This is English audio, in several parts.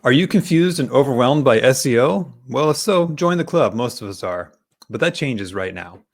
Are you confused and overwhelmed by SEO? Well, if so, join the club. Most of us are. But that changes right now.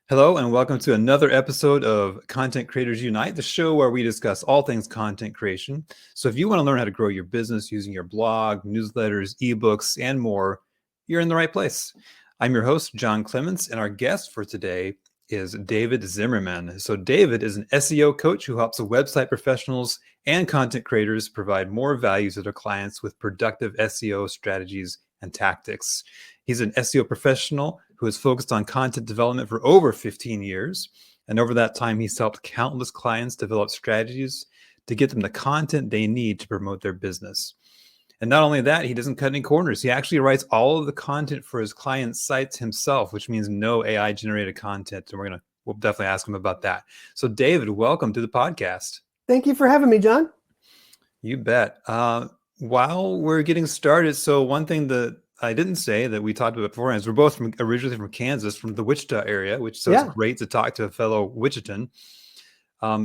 Hello, and welcome to another episode of Content Creators Unite, the show where we discuss all things content creation. So if you want to learn how to grow your business using your blog, newsletters, ebooks, and more, you're in the right place. I'm your host, John Clements, and our guest for today is David Zimmerman. So David is an SEO coach who helps website professionals and content creators provide more value to their clients with productive SEO strategies and tactics. He's an SEO professional who has focused on content development for over 15 years. And over that time, he's helped countless clients develop strategies to get them the content they need to promote their business. And not only that, he doesn't cut any corners. He actually writes all of the content for his clients' sites himself, which means no AI generated content. And we'll definitely ask him about that. So David, welcome to the podcast. Thank you for having me, John. You bet. While we're getting started, so one thing that I didn't say that we talked about beforehand is we're both originally from Kansas, from the Wichita area, it's great to talk to a fellow Wichitan.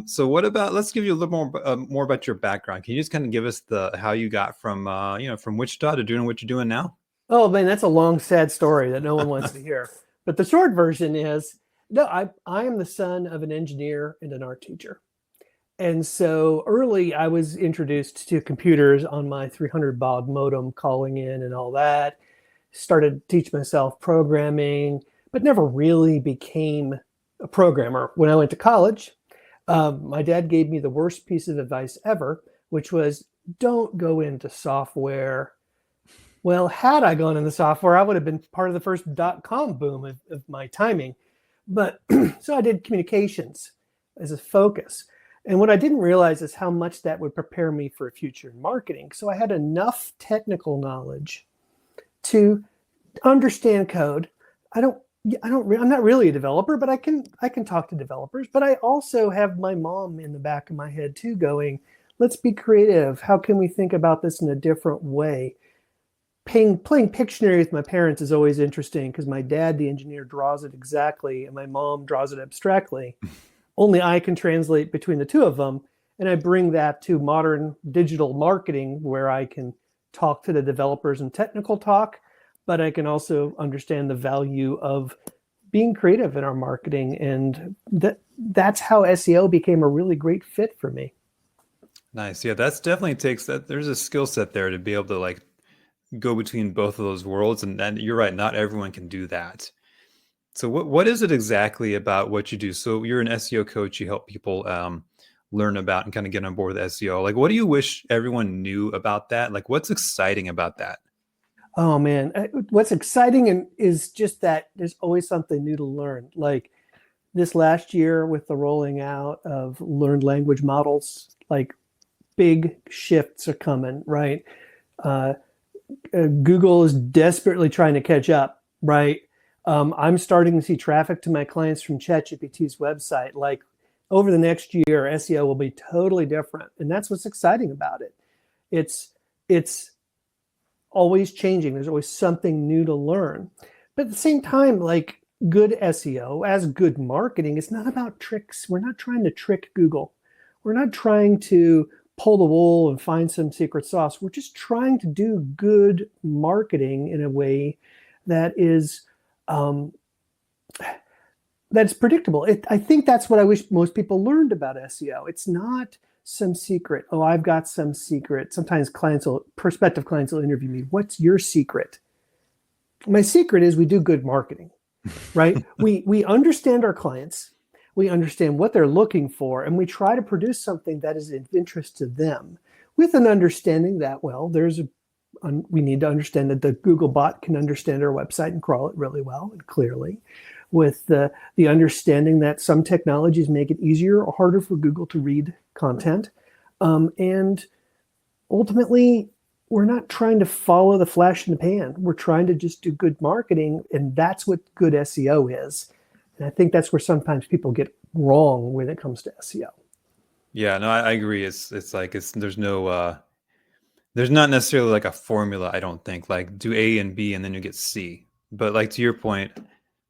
So let's give you a little more about your background. Can you just kind of give us how you got from Wichita to doing what you're doing now? Oh man, that's a long, sad story that no one wants to hear. But the short version is, no, I am the son of an engineer and an art teacher. And so early I was introduced to computers on my 300 baud modem, calling in and all that. Started to teach myself programming, but never really became a programmer. When I went to college, my dad gave me the worst piece of advice ever, which was don't go into software. Well, had I gone into software, I would have been part of the first .com boom of my timing. But so I did communications as a focus. And what I didn't realize is how much that would prepare me for a future in marketing. So I had enough technical knowledge to understand code. I'm not really a developer, but I can talk to developers. But I also have my mom in the back of my head too, going, let's be creative. How can we think about this in a different way? Playing Pictionary with my parents is always interesting because my dad, the engineer, draws it exactly, and my mom draws it abstractly. Only I can translate between the two of them, and I bring that to modern digital marketing where I can talk to the developers in technical talk, but I can also understand the value of being creative in our marketing, and that's how SEO became a really great fit for me. Nice. Yeah, that's definitely takes that. There's a skill set there to be able to go between both of those worlds, and you're right, not everyone can do that. So what is it exactly about what you do? So you're an SEO coach, you help people learn about and kind of get on board with SEO. What do you wish everyone knew about that? What's exciting about that? Oh man, what's exciting is just that there's always something new to learn. Like this last year with the rolling out of learned language models, big shifts are coming, right? Google is desperately trying to catch up, right? I'm starting to see traffic to my clients from ChatGPT's website. Over the next year, SEO will be totally different. And that's what's exciting about it. It's always changing. There's always something new to learn. But at the same time, good SEO, as good marketing, it's not about tricks. We're not trying to trick Google. We're not trying to pull the wool and find some secret sauce. We're just trying to do good marketing in a way that is that's predictable. I think that's what I wish most people learned about SEO. It's not some secret. Oh, I've got some secret. Sometimes prospective clients will interview me. What's your secret? My secret is we do good marketing, right? we understand our clients. We understand what they're looking for, and we try to produce something that is of interest to them with an understanding that, we need to understand that the Google bot can understand our website and crawl it really well and clearly, with the understanding that some technologies make it easier or harder for Google to read content. And ultimately, we're not trying to follow the flash in the pan. We're trying to just do good marketing, and that's what good SEO is. And I think that's where sometimes people get wrong when it comes to SEO. Yeah, no, I agree. There's not necessarily a formula, I don't think, do A and B and then you get C. But to your point,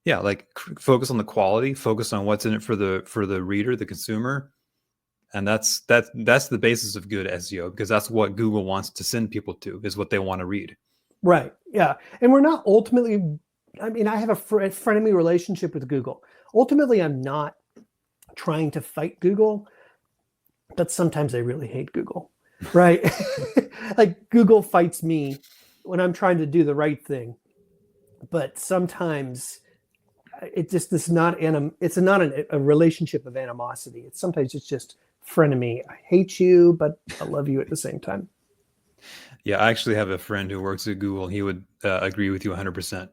yeah, focus on the quality, focus on what's in it for the reader, the consumer, And that's the basis of good SEO, because that's what Google wants to send people to, is what they want to read. Right. Yeah. And we're not ultimately, I mean, I have a frenemy relationship with Google. Ultimately, I'm not trying to fight Google, but sometimes I really hate Google, right? Like Google fights me when I'm trying to do the right thing. But sometimes it just is not, it's not a relationship of animosity. It's sometimes it's just frenemy. I hate you, but I love you at the same time. Yeah, I actually have a friend who works at Google. He would agree with you 100%.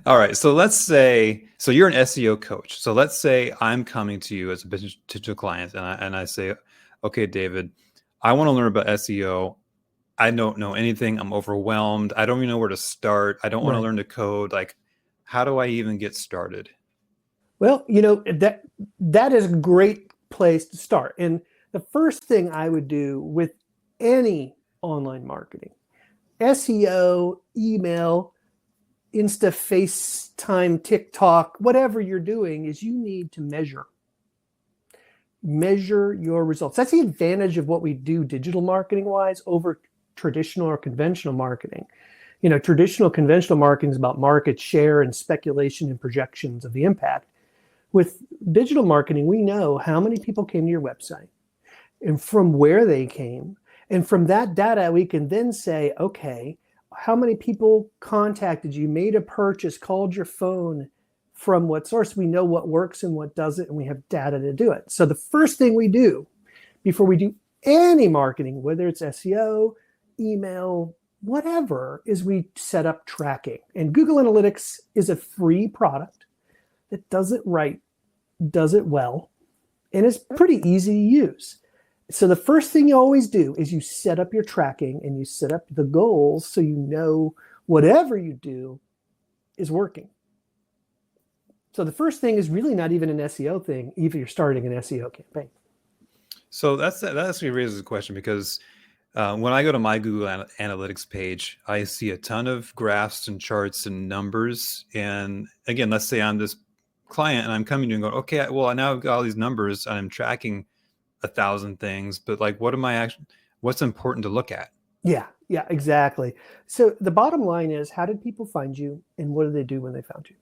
All right. So let's say, so you're an SEO coach. So let's say I'm coming to you as a potential client, and I say, okay, David, I want to learn about SEO. I don't know anything. I'm overwhelmed. I don't even know where to start. I don't want to learn to code. Like, how do I even get started? Well, that is a great place to start. And the first thing I would do with any online marketing, SEO, email, Insta, FaceTime, TikTok, whatever you're doing, is you need to measure your results. That's the advantage of what we do digital marketing wise over traditional or conventional marketing. Traditional conventional marketing is about market share and speculation and projections of the impact. With digital marketing, we know how many people came to your website and from where they came. And from that data, we can then say, okay, how many people contacted you, made a purchase, called your phone, from what source? We know what works and what doesn't, and we have data to do it. So the first thing we do before we do any marketing, whether it's SEO, email, whatever, is we set up tracking. And Google Analytics is a free product that does it right, does it well, and it's pretty easy to use. So the first thing you always do is you set up your tracking and you set up the goals so you know whatever you do is working. So the first thing is really not even an SEO thing, even if you're starting an SEO campaign. So that actually raises a question, because when I go to my Google Analytics page, I see a ton of graphs and charts and numbers. And again, let's say I'm this client and I'm coming to you and going, okay, well, now I've got all these numbers and I'm tracking 1,000 things, but like, what's important to look at? Yeah, exactly. So the bottom line is, how did people find you and what did they do when they found you?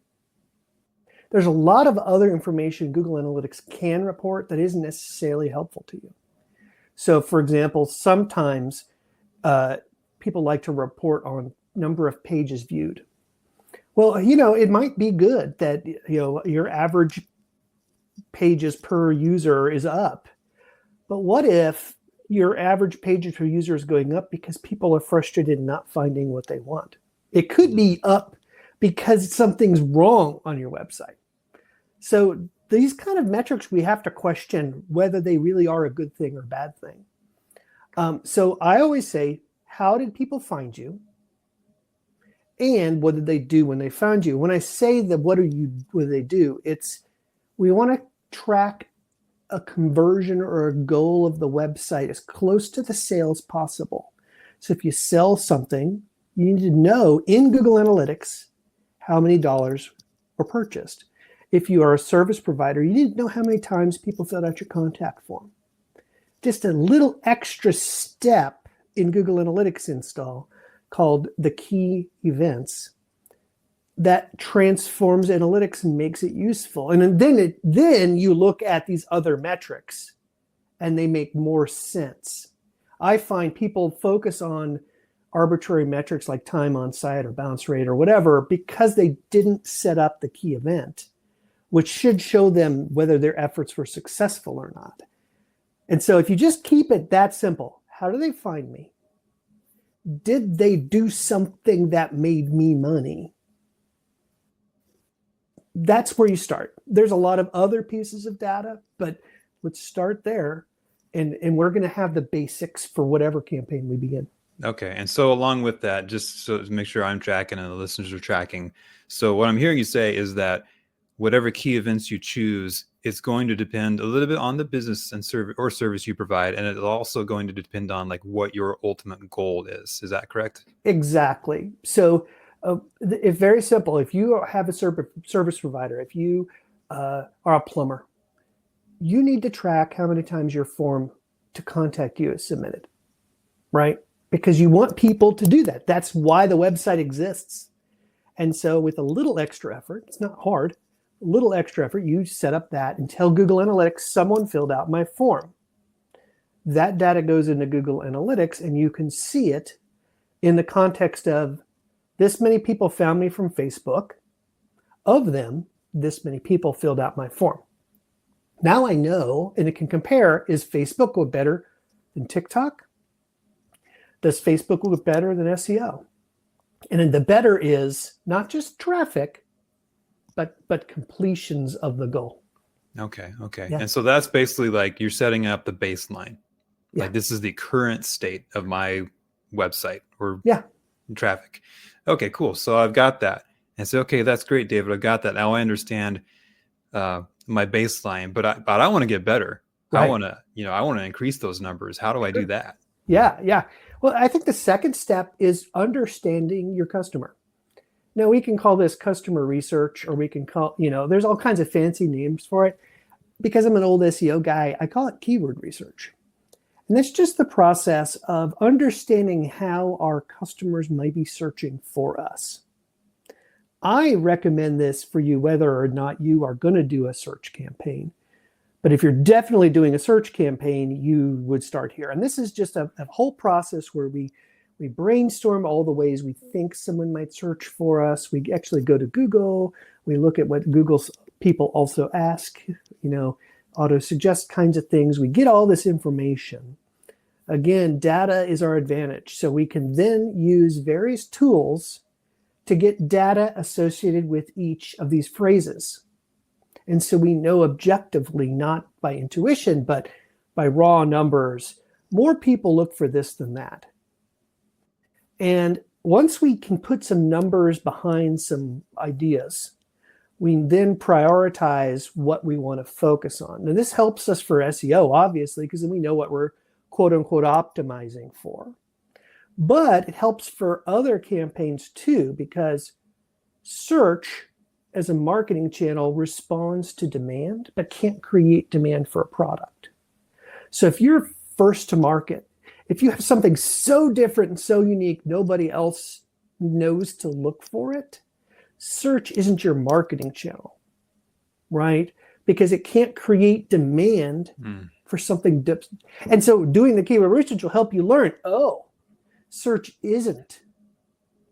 There's a lot of other information Google Analytics can report that isn't necessarily helpful to you. So for example, sometimes people like to report on number of pages viewed. Well, it might be good that your average pages per user is up. But what if your average pages per user is going up because people are frustrated not finding what they want? It could be up because something's wrong on your website. So these kind of metrics, we have to question whether they really are a good thing or a bad thing. So I always say, how did people find you? And what did they do when they found you? When I say that, what do they do? We want to track a conversion or a goal of the website as close to the sale as possible. So if you sell something, you need to know in Google Analytics how many dollars were purchased. If you are a service provider, you need to know how many times people filled out your contact form. Just a little extra step in Google Analytics install called the key events that transforms analytics and makes it useful. And then you look at these other metrics and they make more sense. I find people focus on arbitrary metrics like time on site or bounce rate or whatever because they didn't set up the key event, which should show them whether their efforts were successful or not. And so if you just keep it that simple, how do they find me? Did they do something that made me money? That's where you start. There's a lot of other pieces of data, but let's start there. And we're going to have the basics for whatever campaign we begin. Okay. And so along with that, just so to make sure I'm tracking and the listeners are tracking. So what I'm hearing you say is that whatever key events you choose, it's going to depend a little bit on the business and service you provide. And it's also going to depend on like what your ultimate goal is. Is that correct? Exactly. So it's very simple. If you have a service provider, if you are a plumber you need to track how many times your form to contact you is submitted, right? Because you want people to do that. That's why the website exists. And so with a little extra effort, it's not hard, a little extra effort, you set up that and tell Google Analytics, someone filled out my form. That data goes into Google Analytics and you can see it in the context of this many people found me from Facebook. Of them, this many people filled out my form. Now I know, and it can compare, is Facebook look better than TikTok? Does Facebook look better than SEO? And then the better is not just traffic, but completions of the goal. Okay. Yeah. And so that's basically like you're setting up the baseline. Yeah. Like this is the current state of my website or traffic. Okay, cool. So I've got that. And so, okay, that's great, David. I've got that. Now I understand my baseline, but I want to get better. Right. I want to increase those numbers. How do I do that? Yeah. Well, I think the second step is understanding your customer. Now we can call this customer research, or we can call, there's all kinds of fancy names for it. Because I'm an old SEO guy, I call it keyword research. And that's just the process of understanding how our customers might be searching for us. I recommend this for you whether or not you are going to do a search campaign. But if you're definitely doing a search campaign, you would start here. And this is just a whole process where we brainstorm all the ways we think someone might search for us. We actually go to Google. We look at what Google's people also ask, auto-suggest kinds of things. We get all this information. Again, data is our advantage. So we can then use various tools to get data associated with each of these phrases. And so we know objectively, not by intuition, but by raw numbers, more people look for this than that. And once we can put some numbers behind some ideas, we then prioritize what we want to focus on. And this helps us for SEO, obviously, because then we know what we're quote unquote optimizing for. But it helps for other campaigns too, because search as a marketing channel responds to demand, but can't create demand for a product. So if you're first to market, if you have something so different and so unique, nobody else knows to look for it, search isn't your marketing channel, right? Because it can't create demand for something. And so doing the keyword research will help you learn, search isn't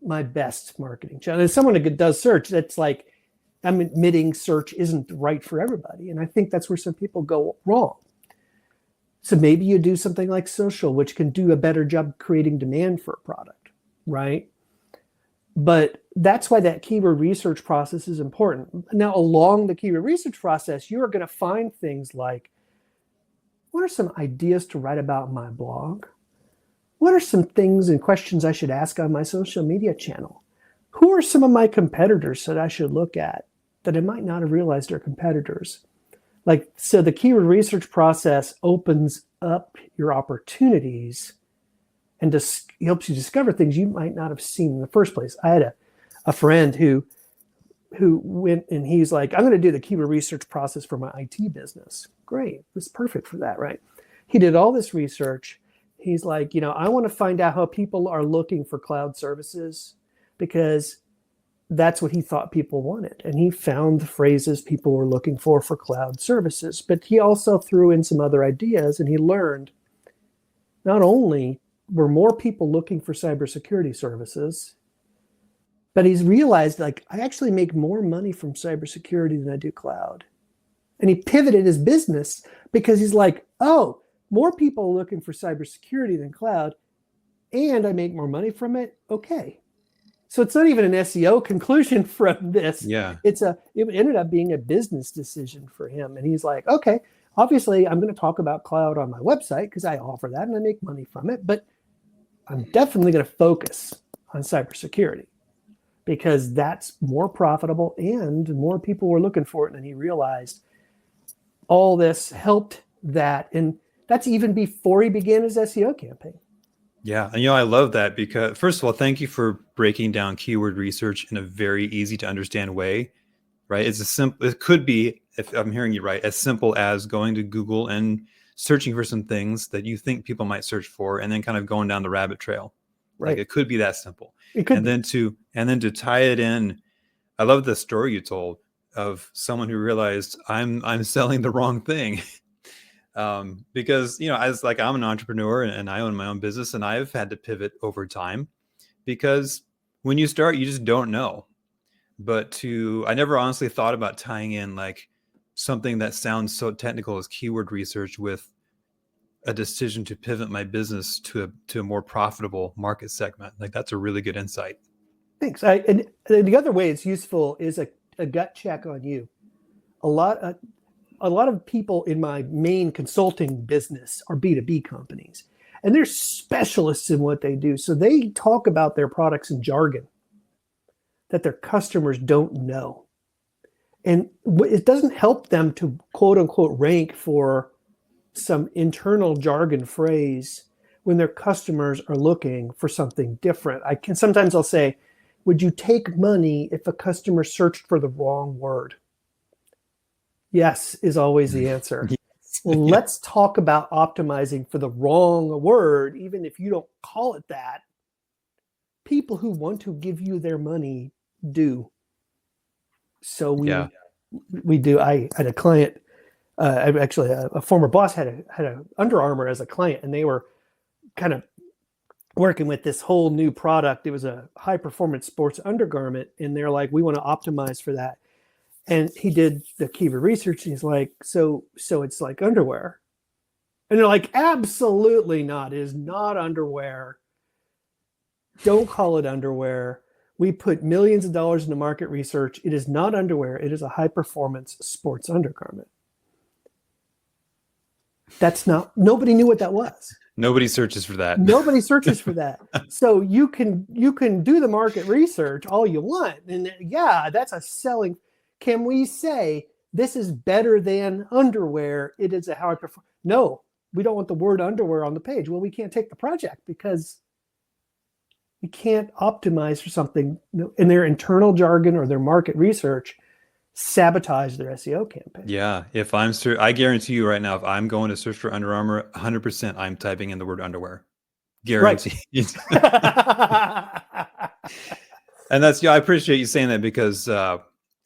my best marketing channel. As someone that does search, that's like, I'm admitting search isn't right for everybody. And I think that's where some people go wrong. So maybe you do something like social, which can do a better job creating demand for a product, right? But that's why that keyword research process is important. Now, along the keyword research process, you are going to find things like, what are some ideas to write about in my blog? What are some things and questions I should ask on my social media channel? Who are some of my competitors that I should look at that I might not have realized are competitors? So the keyword research process opens up your opportunities and helps you discover things you might not have seen in the first place. I had a friend who went and he's like, I'm going to do the keyword research process for my IT business. Great. It's perfect for that, right? He did all this research. He's like, I want to find out how people are looking for cloud services because that's what he thought people wanted. And he found the phrases people were looking for cloud services. But he also threw in some other ideas, and he learned not only were more people looking for cybersecurity services, but he's realized, I actually make more money from cybersecurity than I do cloud. And he pivoted his business because he's like, more people are looking for cybersecurity than cloud, and I make more money from it. Okay. So it's not even an SEO conclusion from this. Yeah. It ended up being a business decision for him. And he's like, okay, obviously I'm going to talk about cloud on my website because I offer that and I make money from it, but I'm definitely going to focus on cybersecurity because that's more profitable and more people were looking for it. And he realized all this helped that. And that's even before he began his SEO campaign. Yeah. And, I love that because, first of all, thank you for breaking down keyword research in a very easy to understand way right? It's it could be, if I'm hearing you right, as simple as going to Google and searching for some things that you think people might search for, and then kind of going down the rabbit trail. Like Right. it could be that simple. It could And be. then to tie it in, I love the story you told of someone who realized I'm selling the wrong thing. Because I'm an entrepreneur and I own my own business, and I've had to pivot over time, because when you start, you just don't know. But I never honestly thought about tying in like something that sounds so technical as keyword research with a decision to pivot my business to a more profitable market segment. Like that's a really good insight. Thanks. And the other way it's useful is a gut check on you. A lot of people in my main consulting business are B2B companies, and they're specialists in what they do. So they talk about their products in jargon that their customers don't know. And it doesn't help them to quote unquote rank for some internal jargon phrase when their customers are looking for something different. Sometimes I'll say, would you take money if a customer searched for the wrong word? Yes is always the answer. Yes. Well, let's talk about optimizing for the wrong word, even if you don't call it that. People who want to give you their money do. So we do. I had a client, actually a former boss had a Under Armour as a client, and they were kind of working with this whole new product. It was a high performance sports undergarment, and they're like, we want to optimize for that. And he did the keyword research, and he's like, so it's like underwear. And they're like, absolutely not. It is not underwear. Don't call it underwear. We put millions of dollars into market research. It is not underwear. It is a high performance sports undergarment. Nobody knew what that was. Nobody searches for that. Nobody searches for that. So you can do the market research all you want. And yeah, that's a selling. Can we say this is better than underwear? It is a high performance. No, we don't want the word underwear on the page. Well, we can't take the project because we can't optimize for something in their internal jargon or their market research sabotage their SEO campaign. Yeah. I guarantee you right now, if I'm going to search for Under Armour, 100% I'm typing in the word underwear. Guaranteed. Right. And I appreciate you saying that, because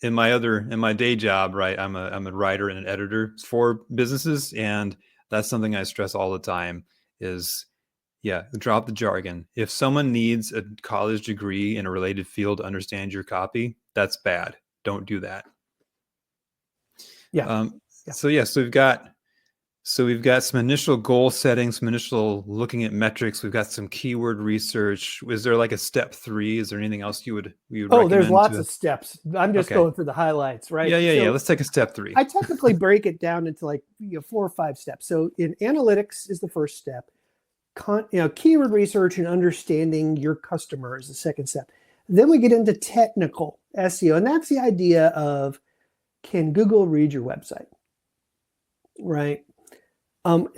in my day job, right, I'm a writer and an editor for businesses, and that's something I stress all the time is, drop the jargon. If someone needs a college degree in a related field to understand your copy, that's bad. Don't do that. Yeah. So we've got some initial goal setting, some initial looking at metrics. We've got some keyword research. Is there like a step 3? Is there anything else you would recommend? There's lots of steps. I'm just going through the highlights, right? Yeah. Let's take a step 3. I technically break it down into like 4 or 5 steps. So in analytics is the first step. Keyword research and understanding your customer is the second step. Then we get into technical SEO, and that's the idea of, can Google read your website, right? And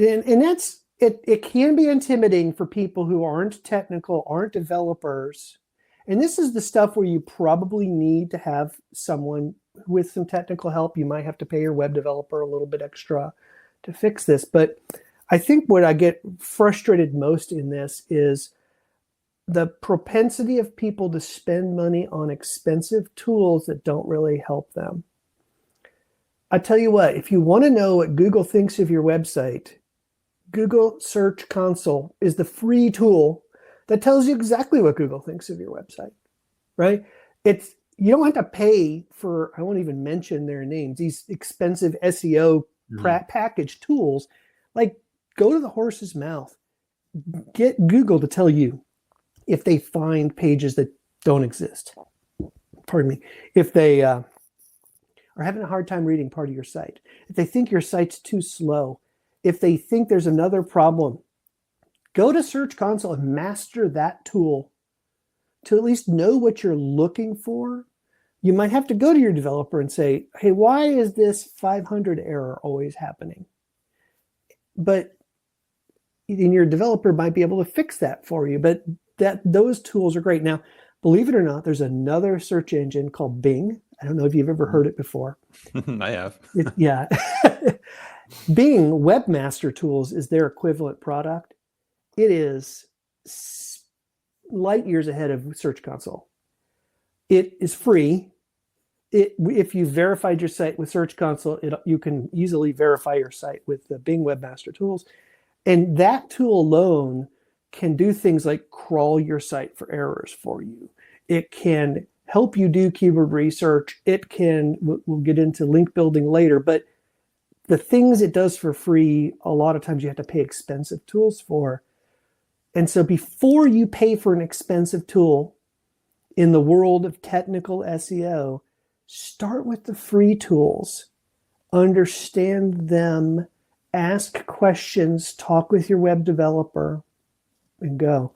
that's it. It can be intimidating for people who aren't technical, aren't developers, and this is the stuff where you probably need to have someone with some technical help. You might have to pay your web developer a little bit extra to fix this, but I think what I get frustrated most in this is the propensity of people to spend money on expensive tools that don't really help them. I tell you what, if you want to know what Google thinks of your website, Google Search Console is the free tool that tells you exactly what Google thinks of your website, right? You don't have to pay for, I won't even mention their names, these expensive SEO package tools. Like, go to the horse's mouth. Get Google to tell you if they find pages that don't exist. Pardon me. If they are having a hard time reading part of your site, if they think your site's too slow, if they think there's another problem, go to Search Console and master that tool to at least know what you're looking for. You might have to go to your developer and say, hey, why is this 500 error always happening? But your developer might be able to fix that for you. But those tools are great. Now, believe it or not, there's another search engine called Bing I don't know if you've ever heard it before. I have. Yeah. Bing Webmaster Tools is their equivalent product. It is light years ahead of Search Console. It is free. If you verified your site with Search Console, you can easily verify your site with the Bing Webmaster Tools. And that tool alone can do things like crawl your site for errors for you. It can help you do keyword research. It can, we'll get into link building later, but the things it does for free, a lot of times you have to pay expensive tools for. And so before you pay for an expensive tool in the world of technical SEO, start with the free tools, understand them, ask questions, talk with your web developer, and go.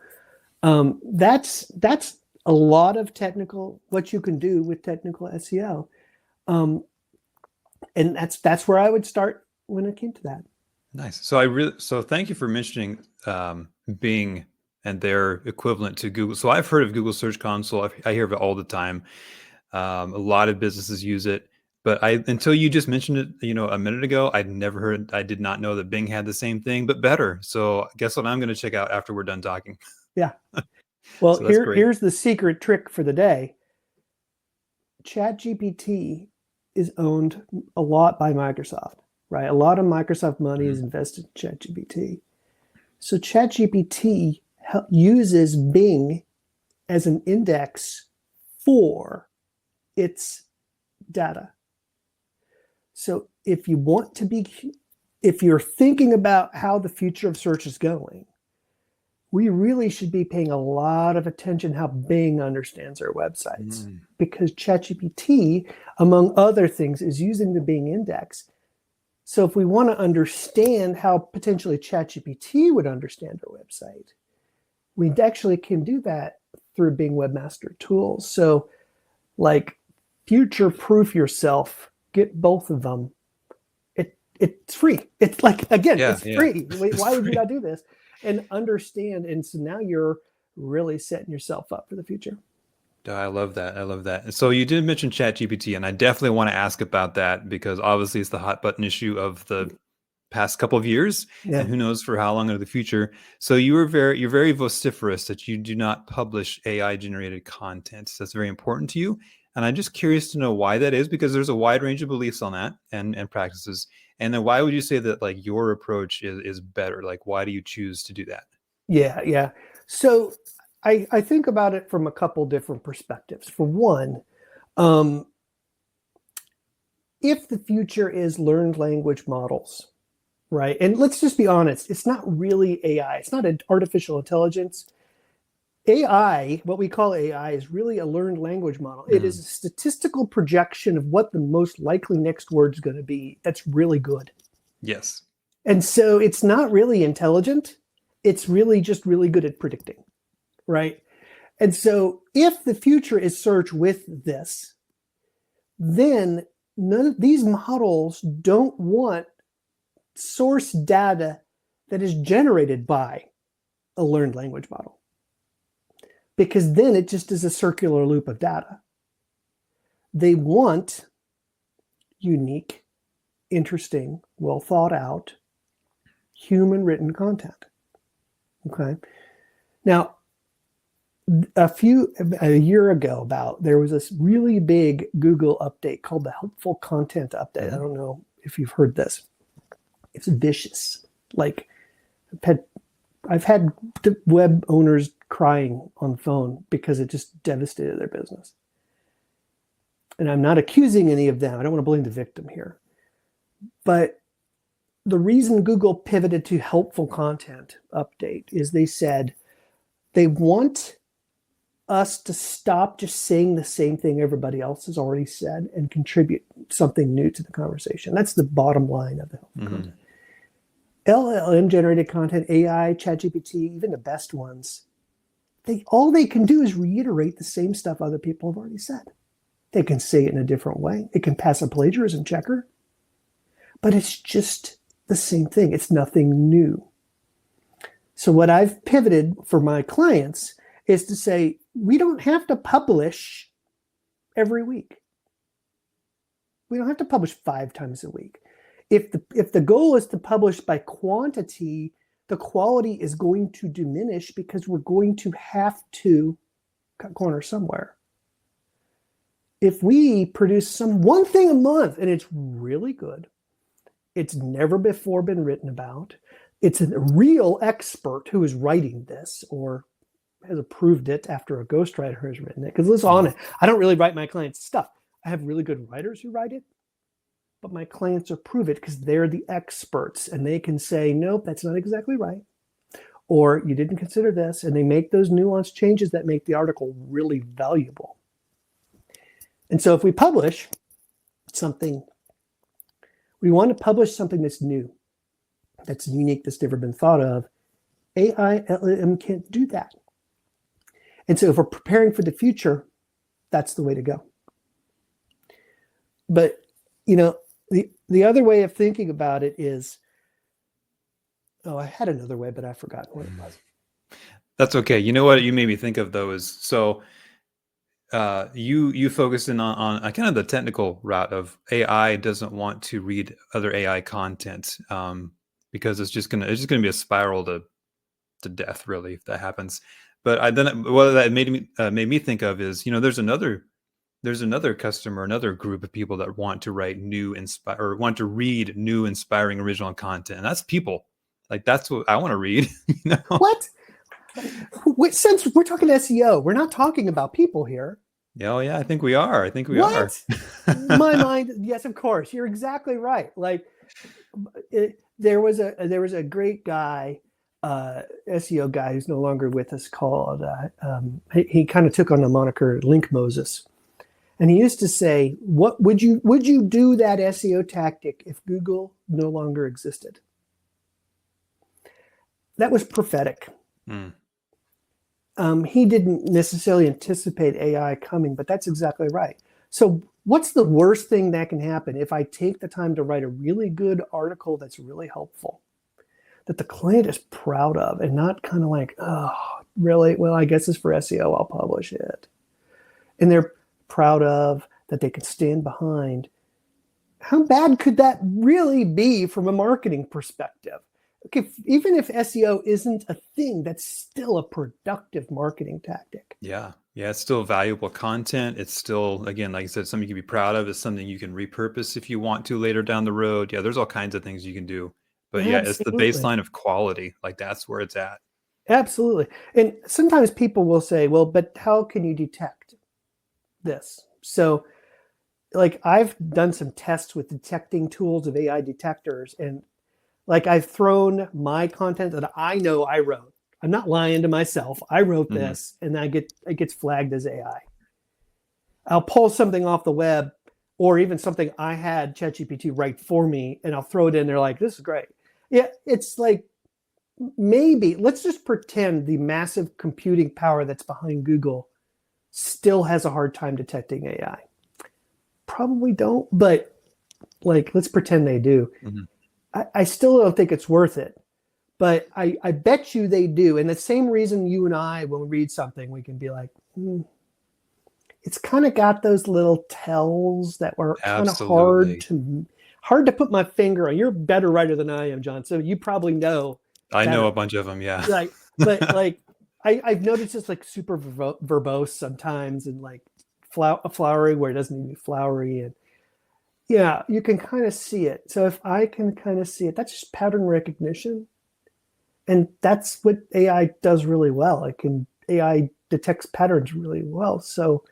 That's a lot of what you can do with technical SEO. And that's where I would start when it came to that. Nice. So thank you for mentioning Bing and their equivalent to Google. So I've heard of Google Search Console. I hear of it all the time. A lot of businesses use it, but until you just mentioned it, a minute ago, I did not know that Bing had the same thing, but better. So guess what I'm going to check out after we're done talking. Yeah. Well, So that's great. here's the secret trick for the day. ChatGPT is owned a lot by Microsoft, right? A lot of Microsoft money is invested in ChatGPT. So ChatGPT uses Bing as an index for its data. So if you're thinking about how the future of search is going, we really should be paying a lot of attention how Bing understands our websites, because ChatGPT, among other things, is using the Bing index. So if we want to understand how potentially ChatGPT would understand our website, we actually can do that through Bing Webmaster Tools. So like future-proof yourself, get both of them. It's free. It's like, again, it's free. Why would you not do this? And understand. And so now you're really setting yourself up for the future. I love that. I love that. And so you did mention ChatGPT, and I definitely want to ask about that because obviously it's the hot button issue of the past couple of years, and who knows for how long into the future. So you're very vociferous that you do not publish AI generated content. So that's very important to you. And I'm just curious to know why that is, because there's a wide range of beliefs on that and practices. And then why would you say that like your approach is better? Like, why do you choose to do that? Yeah. So I think about it from a couple different perspectives. For one, if the future is learned language models, right? And let's just be honest, it's not really AI. It's not an artificial intelligence. AI, what we call AI, is really a learned language model. It is a statistical projection of what the most likely next word is going to be. That's really good. Yes. And so it's not really intelligent. It's really just really good at predicting, right? And so if the future is search with this, then none of these models don't want source data that is generated by a learned language model, because then it just is a circular loop of data. They want unique, interesting, well thought out, human written content. Okay. Now, a year ago there was this really big Google update called the Helpful Content Update. I don't know if you've heard this. It's vicious. Like I've had web owners crying on the phone because it just devastated their business. And I'm not accusing any of them. I don't want to blame the victim here. But the reason Google pivoted to Helpful Content Update is they said they want us to stop just saying the same thing everybody else has already said and contribute something new to the conversation. That's the bottom line of the Helpful Content. LLM generated content, AI, ChatGPT, even the best ones, all they can do is reiterate the same stuff other people have already said. They can say it in a different way. It can pass a plagiarism checker, but it's just the same thing. It's nothing new. So what I've pivoted for my clients is to say, we don't have to publish every week. We don't have to publish 5 times a week. If the goal is to publish by quantity, the quality is going to diminish because we're going to have to cut corners somewhere. If we produce one thing a month and it's really good, it's never before been written about, it's a real expert who is writing this or has approved it after a ghostwriter has written it. Because let's be honest, I don't really write my clients' stuff. I have really good writers who write it, but my clients approve it because they're the experts and they can say, nope, that's not exactly right. Or you didn't consider this, and they make those nuanced changes that make the article really valuable. And so if we publish something, we want to publish something that's new, that's unique, that's never been thought of. AI, LLM can't do that. And so if we're preparing for the future, that's the way to go. But, the other way of thinking about it is, I had another way, but I forgot what it was. That's okay. You know what you made me think of though is, so you focused in on kind of the technical route of AI doesn't want to read other AI content because it's just gonna be a spiral to death, really, if that happens. But what that made me think of is, there's another customer, another group of people that want to write want to read new, inspiring, original content, and that's people. Like, that's what I want to read. What? Since we're talking SEO, we're not talking about people here. Oh yeah, I think we are. What? My mind, yes, of course. You're exactly right. Like, there was a great guy, SEO guy who's no longer with us, called he kind of took on the moniker Link Moses. And he used to say, "What would you do that SEO tactic if Google no longer existed?" That was prophetic. He didn't necessarily anticipate AI coming, but that's exactly right. So what's the worst thing that can happen if I take the time to write a really good article that's really helpful, that the client is proud of, and not kind of like, oh, really? Well, I guess it's for SEO, I'll publish it. And they're proud of, that they can stand behind. How bad could that really be from a marketing perspective? Okay, even if SEO isn't a thing, that's still a productive marketing tactic. Yeah, it's still valuable content. It's still, again, like you said, something you can be proud of. It's something you can repurpose if you want to later down the road. Yeah, there's all kinds of things you can do. But yeah, it's the baseline of quality. Like, that's where it's at. Absolutely. And sometimes people will say, well, but how can you detect this? So, like, I've done some tests with detecting tools of AI detectors, and like, I've thrown my content that I know I wrote. I'm not lying to myself. I wrote this, and it gets flagged as AI. I'll pull something off the web, or even something I had ChatGPT write for me, and I'll throw it in there like, this is great. Yeah, it's like, maybe let's just pretend the massive computing power that's behind Google still has a hard time detecting AI. Probably don't, but like, let's pretend they do. I still don't think it's worth it, but I bet you they do. And the same reason you and I, when we read something, we can be like, it's kind of got those little tells that were kind of hard to put my finger on. You're a better writer than I am, John, so you probably know. I know a bunch of them, yeah. Like, but like, I've noticed it's like super verbose sometimes, and like flowery where it doesn't need to be flowery, and yeah, you can kind of see it. So if I can kind of see it, that's just pattern recognition. And that's what AI does really well. AI detects patterns really well. So,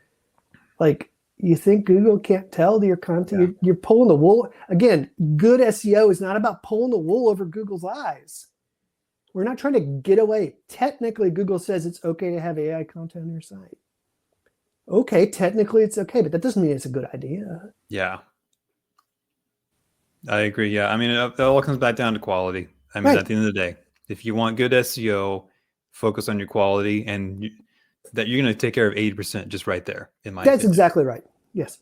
like, you think Google can't tell your content? You're pulling the wool. Again, good SEO is not about pulling the wool over Google's eyes. We're not trying to get away. Technically, Google says it's okay to have AI content on your site. Okay, technically it's okay, but that doesn't mean it's a good idea. Yeah. I agree. Yeah. I mean, it all comes back down to quality. I mean, at the end of the day, if you want good SEO, focus on your quality, and that you're going to take care of 80% just right there, in my opinion. That's exactly right. Yes.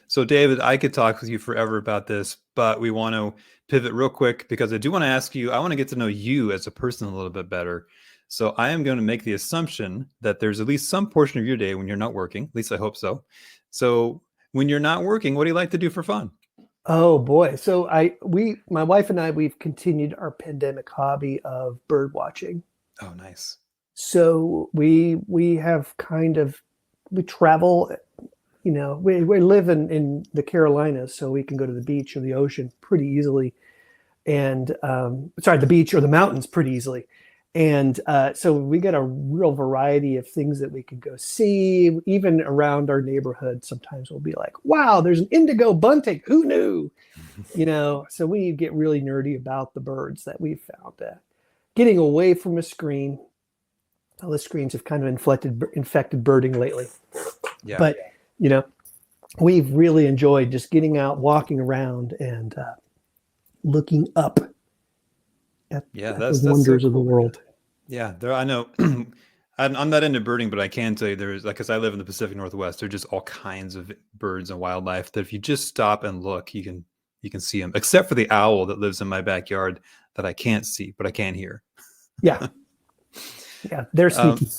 So, David, I could talk with you forever about this, but we want to pivot real quick because I do want to ask you, I want to get to know you as a person a little bit better. So I am going to make the assumption that there's at least some portion of your day when you're not working. At least I hope so. So when you're not working, what do you like to do for fun? Oh boy. So my wife and I, we've continued our pandemic hobby of bird watching. Oh, nice. So we have kind of, we travel, we live in the Carolinas, so we can go to the beach or the ocean pretty easily. And sorry, the beach or the mountains pretty easily. And so we get a real variety of things that we could go see, even around our neighborhood. Sometimes we'll be like, wow, there's an indigo bunting. Who knew? So we get really nerdy about the birds that we've found. Getting away from a screen. All the screens have kind of infected birding lately. Yeah. But, you know, we've really enjoyed just getting out, walking around, and looking up at the that's so wonders of the cool. world. Yeah, there I know. I'm not into birding, but I can tell you there's like, because I live in the Pacific Northwest, there's just all kinds of birds and wildlife that if you just stop and look, you can see them. Except for the owl that lives in my backyard that I can't see, but I can hear. Yeah, yeah, they're Um, sneaky.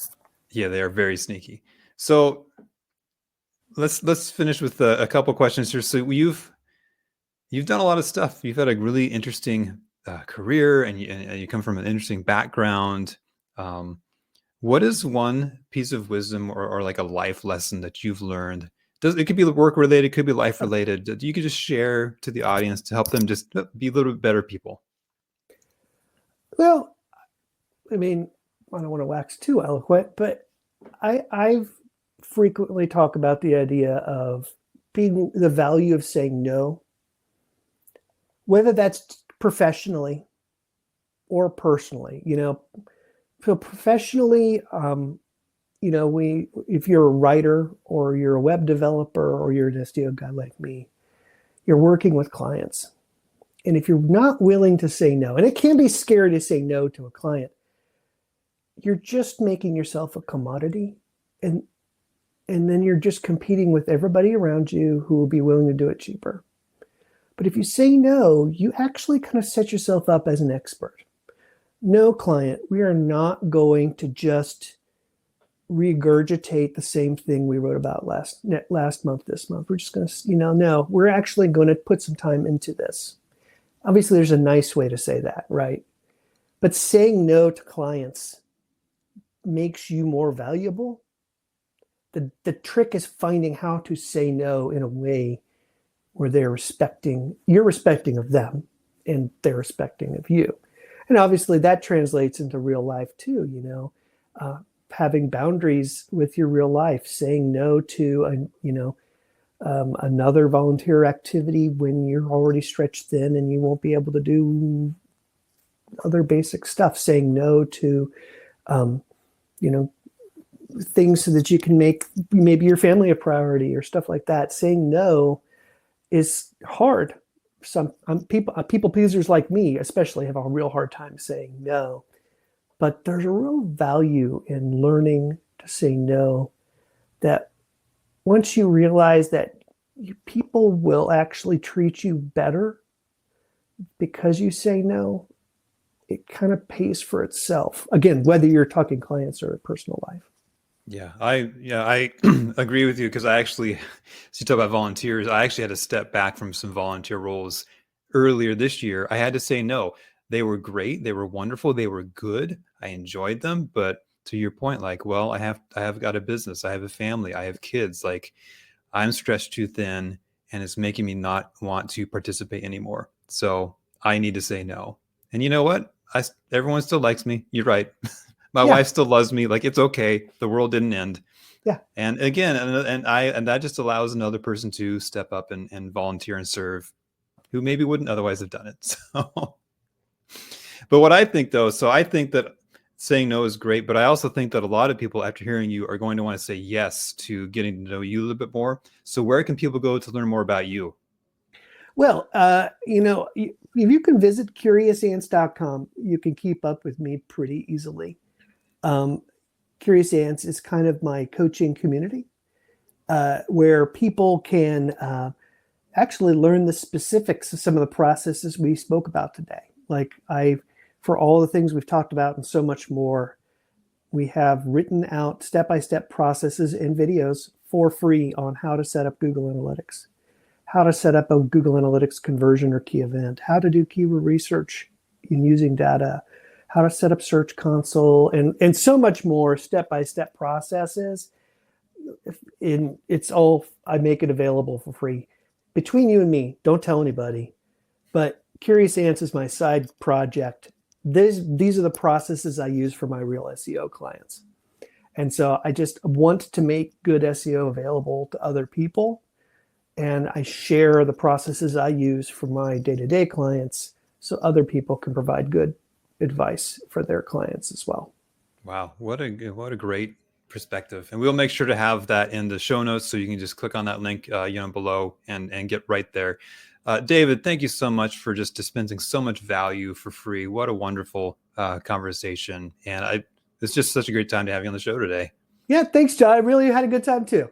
yeah, they are very sneaky. So let's finish with a couple questions here. So you've done a lot of stuff. You've had a really interesting career, and you come from an interesting background. Um, what is one piece of wisdom or like a life lesson that you've learned? It could be work related, it could be life related, that you could just share to the audience to help them just be a little bit better people? Well, I mean, I don't want to wax too eloquent, but I've frequently talk about the idea of being the value of saying no, whether that's professionally or personally. So professionally, if you're a writer or you're a web developer or you're an SEO guy like me, you're working with clients. And if you're not willing to say no, and it can be scary to say no to a client, you're just making yourself a commodity. And then you're just competing with everybody around you who will be willing to do it cheaper. But if you say no, you actually kind of set yourself up as an expert. No, client, we are not going to just regurgitate the same thing we wrote about last month, this month. We're just going to, no, we're actually going to put some time into this. Obviously, there's a nice way to say that, right? But saying no to clients makes you more valuable. The trick is finding how to say no in a way where you're respecting of them and they're respecting of you. And obviously that translates into real life too, having boundaries with your real life, saying no to, another volunteer activity when you're already stretched thin and you won't be able to do other basic stuff, saying no to, things so that you can make maybe your family a priority or stuff like that. Saying no is hard. Some people pleasers like me especially have a real hard time saying no, but there's a real value in learning to say no, that once you realize that people will actually treat you better because you say no, it kind of pays for itself. Again, whether you're talking clients or personal life. I agree with you, because I actually, as you talk about volunteers, I actually had to step back from some volunteer roles earlier this year. I had to say no. They were great, they were wonderful, they were good. I enjoyed them, but to your point, like, well, I have got a business, I have a family, I have kids. Like, I'm stretched too thin, and it's making me not want to participate anymore. So I need to say no. And you know what? Everyone still likes me. You're right. My Yeah, wife still loves me. Like, it's okay. The world didn't end. yeah, And again, and that just allows another person to step up and volunteer and serve, who maybe wouldn't otherwise have done it. So, but what I think though, so I think that saying no is great, but I also think that a lot of people, after hearing you, are going to want to say yes to getting to know you a little bit more. So where can people go to learn more about you? well, if you can visit curiousants.com, you can keep up with me pretty easily. um, Curious Ants is kind of my coaching community, where people can actually learn the specifics of some of the processes we spoke about today. Like, for all the things we've talked about and so much more, we have written out step-by-step processes and videos for free on how to set up Google Analytics, how to set up a Google Analytics conversion or key event, how to do keyword research in using data, how to set up Search Console, and so much more step-by-step processes. It's all, I make it available for free. Between you and me, don't tell anybody, but Curious Ants is my side project. These are the processes I use for my real SEO clients. And so I just want to make good SEO available to other people. And I share the processes I use for my day-to-day clients so other people can provide good advice for their clients as well. Wow, what a great perspective. And we'll make sure to have that in the show notes, so you can just click on that link below and get right there. David, thank you so much for just dispensing so much value for free. What a wonderful conversation. And it's just such a great time to have you on the show today. Yeah, thanks, John. I really had a good time too.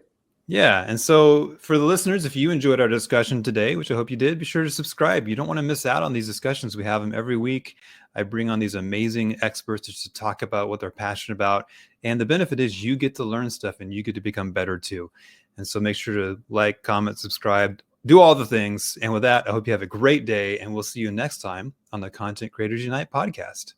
Yeah. And so for the listeners, if you enjoyed our discussion today, which I hope you did, be sure to subscribe. You don't want to miss out on these discussions. We have them every week. I bring on these amazing experts just to talk about what they're passionate about. And the benefit is you get to learn stuff and you get to become better too. And so make sure to like, comment, subscribe, do all the things. And with that, I hope you have a great day, and we'll see you next time on the Content Creators Unite podcast.